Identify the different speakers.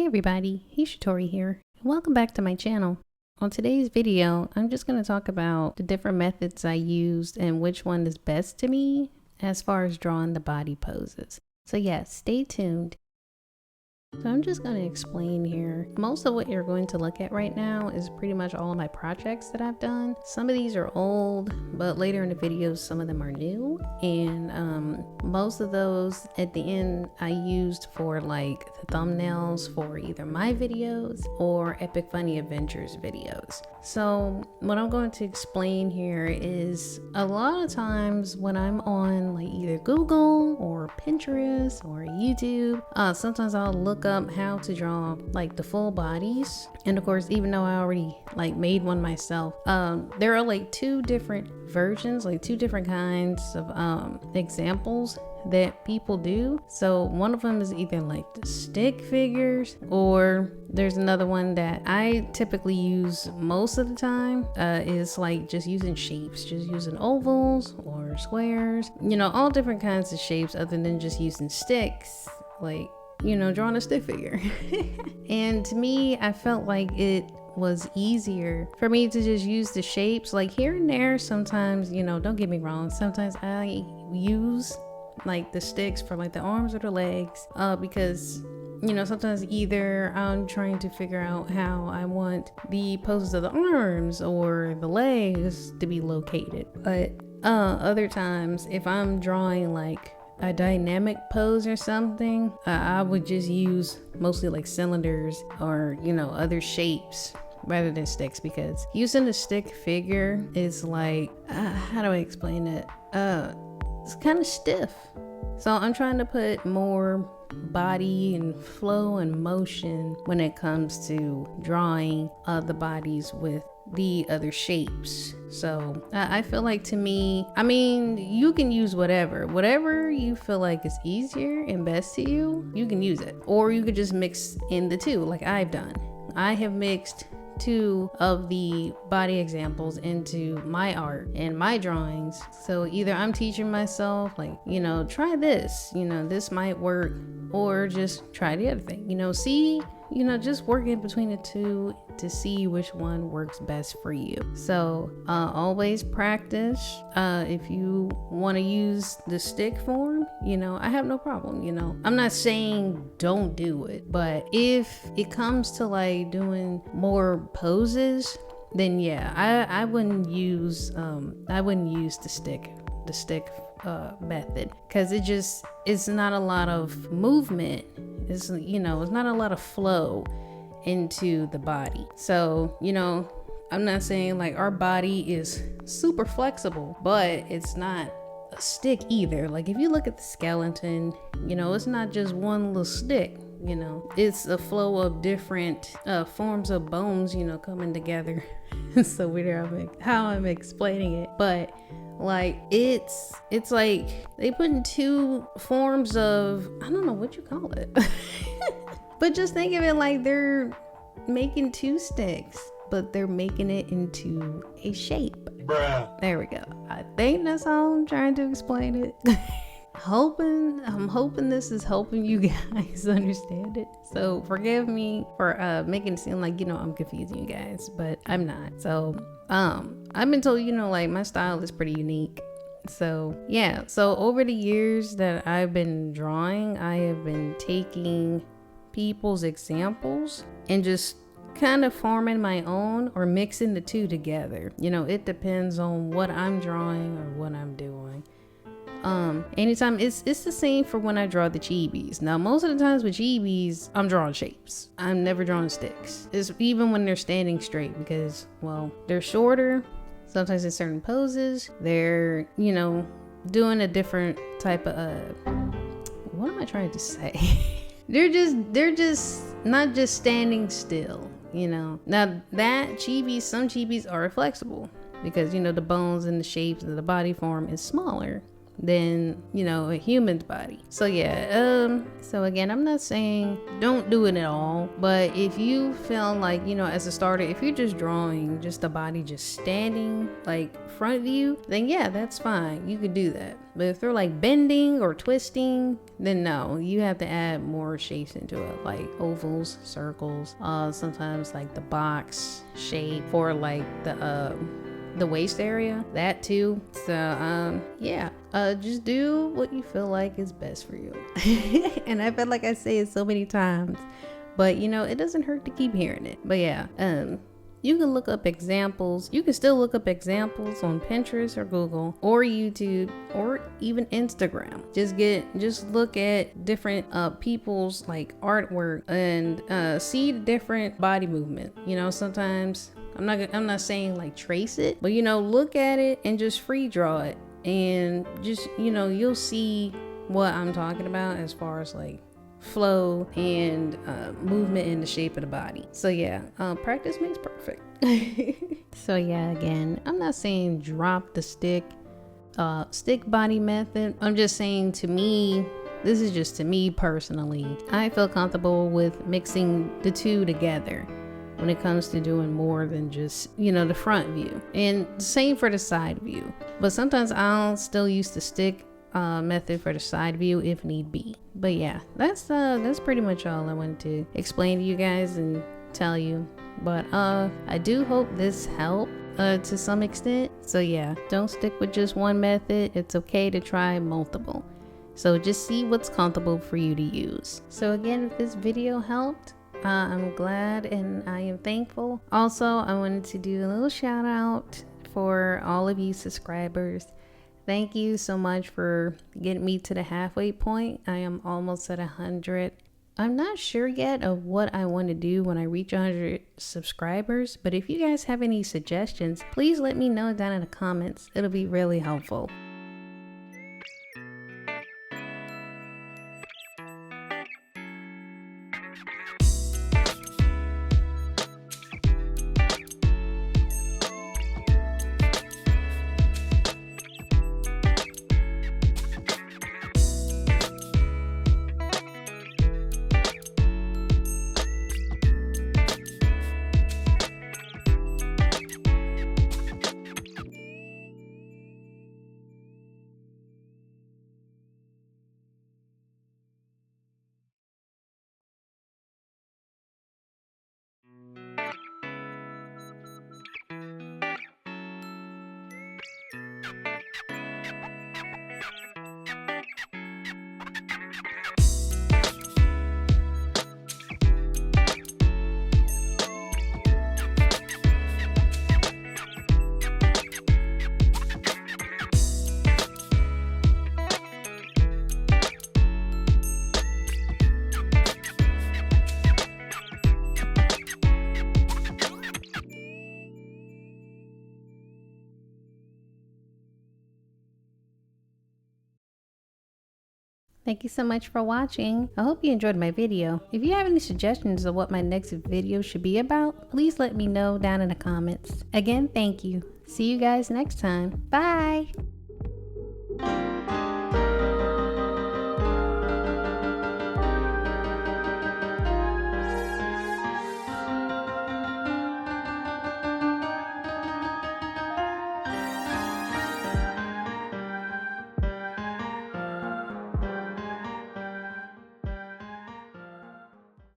Speaker 1: everybody, Hishitori here, and welcome back to my channel. On today's video, I'm just going to talk about the different methods I used and which one is best to me as far as drawing the body poses. So yeah, stay tuned. So I'm just going to explain here. Most of what you're going to look at right now is pretty much all of my projects that I've done. Some of these are old, but later in the videos, some of them are new. And most of those at the end I used for like the thumbnails for either my videos or Epic Funny Adventures videos. So what I'm going to explain here is a lot of times when I'm on like either Google or Pinterest or YouTube, sometimes I'll look up how to draw like the full bodies. And of course, even though I already like made one myself, there are like two different versions, like two different kinds of examples that people do. So one of them is either like the stick figures, or there's another one that I typically use most of the time, is like just using shapes, just using ovals or squares, you know, all different kinds of shapes other than just using sticks, like, you know, drawing a stick figure. And to me, I felt like it was easier for me to just use the shapes, like here and there. Sometimes, you know, don't get me wrong, sometimes I use like the sticks for like the arms or the legs, because you know, sometimes either I'm trying to figure out how I want the poses of the arms or the legs to be located. But other times, if I'm drawing like a dynamic pose or something, I would just use mostly like cylinders or, you know, other shapes rather than sticks, because using a stick figure is like, how do I explain it? It's kind of stiff. So I'm trying to put more body and flow and motion when it comes to drawing the bodies with the other shapes. So I feel like, to me, I mean, you can use whatever you feel like is easier and best to you, you can use it. Or you could just mix in the two like I've done. I have mixed two of the body examples into my art and my drawings. So either I'm teaching myself, like, you know, try this, you know, this might work, or just try the other thing, you know, see, you know, just work in between the two to see which one works best for you. So always practice. If you want to use the stick form, you know, I have no problem. You know, I'm not saying don't do it, but if it comes to like doing more poses, then yeah, I wouldn't use the stick method, because it's not a lot of movement. It's, you know, it's not a lot of flow into the body. So, you know, I'm not saying like our body is super flexible, but it's not a stick either. Like if you look at the skeleton, you know, it's not just one little stick, you know, it's a flow of different forms of bones, you know, coming together. So weird how I'm explaining it, but like it's like they put in two forms of, I don't know what you call it. But just think of it like they're making two sticks, but they're making it into a shape. Bruh. There we go. I think that's how I'm trying to explain it. I'm hoping this is helping you guys understand it. So forgive me for making it seem like, you know, I'm confusing you guys, but I'm not. So I've been told, you know, like my style is pretty unique. So yeah, so over the years that I've been drawing, I have been taking people's examples and just kind of forming my own or mixing the two together. You know, it depends on what I'm drawing or what I'm doing. Anytime it's the same for when I draw the chibis. Now most of the times with chibis, I'm drawing shapes. I'm never drawing sticks. It's even when they're standing straight, because, well, they're shorter. Sometimes in certain poses, they're, you know, doing a different type of what am I trying to say? They're just not just standing still, you know. Now that chibis, some chibis are flexible because, you know, the bones and the shapes of the body form is smaller than, you know, a human's body. So yeah, so again, I'm not saying don't do it at all, but if you feel like, you know, as a starter, if you're just drawing just the body just standing like front view, then yeah, that's fine, you could do that. But if they're like bending or twisting, then no, you have to add more shapes into it, like ovals, circles, sometimes like the box shape for like the waist area, that too. So yeah, just do what you feel like is best for you. And I feel like I say it so many times, but you know, it doesn't hurt to keep hearing it. But yeah, you can look up examples. You can still look up examples on Pinterest or Google or YouTube or even Instagram. Just look at different people's like artwork and see the different body movement. You know, sometimes I'm not saying like trace it, but you know, look at it and just free draw it, and just, you know, you'll see what I'm talking about as far as like flow and movement in the shape of the body. So yeah, practice makes perfect. So yeah, again, I'm not saying drop the stick body method. I'm just saying, to me, this is just to me personally, I feel comfortable with mixing the two together when it comes to doing more than just, you know, the front view, and same for the side view. But sometimes I'll still use the stick method for the side view if need be. But yeah, that's pretty much all I wanted to explain to you guys and tell you. But I do hope this helped to some extent. So yeah, don't stick with just one method. It's okay to try multiple. So just see what's comfortable for you to use. So again, if this video helped, I'm glad and I am thankful. Also, I wanted to do a little shout out for all of you subscribers. Thank you so much for getting me to the halfway point. I am almost at 100. I'm not sure yet of what I want to do when I reach 100 subscribers, but if you guys have any suggestions, please let me know down in the comments. It'll be really helpful. Thank you so much for watching. I hope you enjoyed my video. If you have any suggestions of what my next video should be about, please let me know down in the comments. Again, thank you. See you guys next time. Bye!